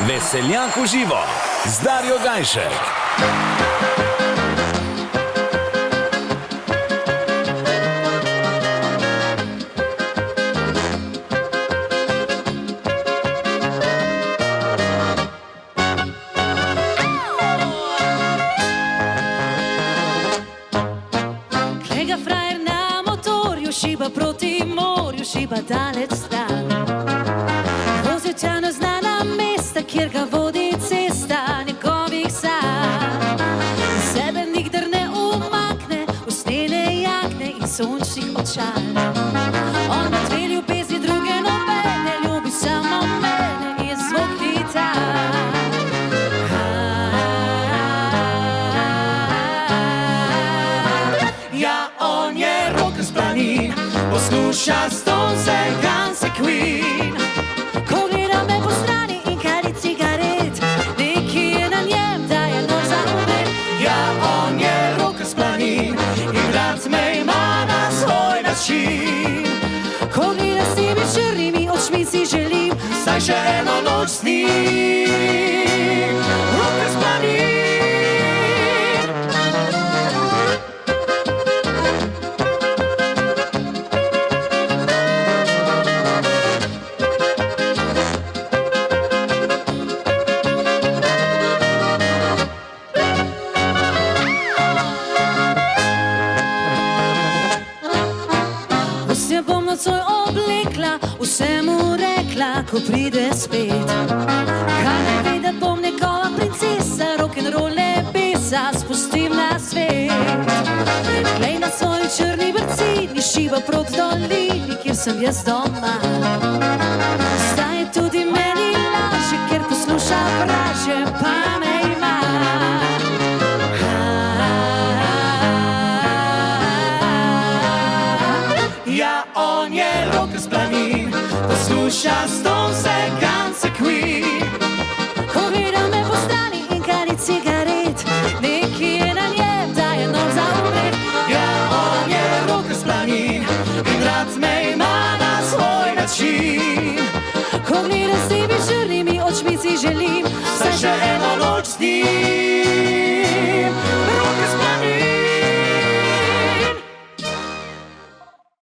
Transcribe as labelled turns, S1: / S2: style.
S1: Veseljak v živo z Darjo Gajšek.
S2: Klega frajer na motorju, šiba proti morju, šiba daleč stran. Vozi tja na znana mesta, kjer ga vodi cesta njegovih sanj. Sebe nikdar ne umakne, usnjene jakne in sončnih očal. On ima dve ljubezni, druge nobene, ljubi samo mene in zvok kitar. Ja, on je rocker z planin, posluša Stones and Guns and Queen. Ko gleda me po strani in kadi cigaret, neki je na njem, da je noč za umet. Ja, on je rocker z planin in rad me ima na svoj način. Ko gleda s temi črnimi očmi, si želim vsaj še eno noč z njim. Rocker z planin. Vse bom nocoj oblekla, vse mu rekla, ko pride spet. Kaj ne ve, da bom njegova princesa, rock'n'roll nebesa spustim na svet. Glej na svoji črni brcini, šiba proti dolini, kjer sem jaz doma. Zdaj je tudi meni lažje, ker posluša vraže, pa me ima. Ja, on je rocker z planin, posluša Stones and Guns and Queen. Ko gleda me po strani in kadi cigaret, neki je na njem, da je noč za umet. Ja, on je rocker z planin in rad me ima na svoj način. Ko gleda s temi črnimi očmi, si želim vsaj še eno noč z njim.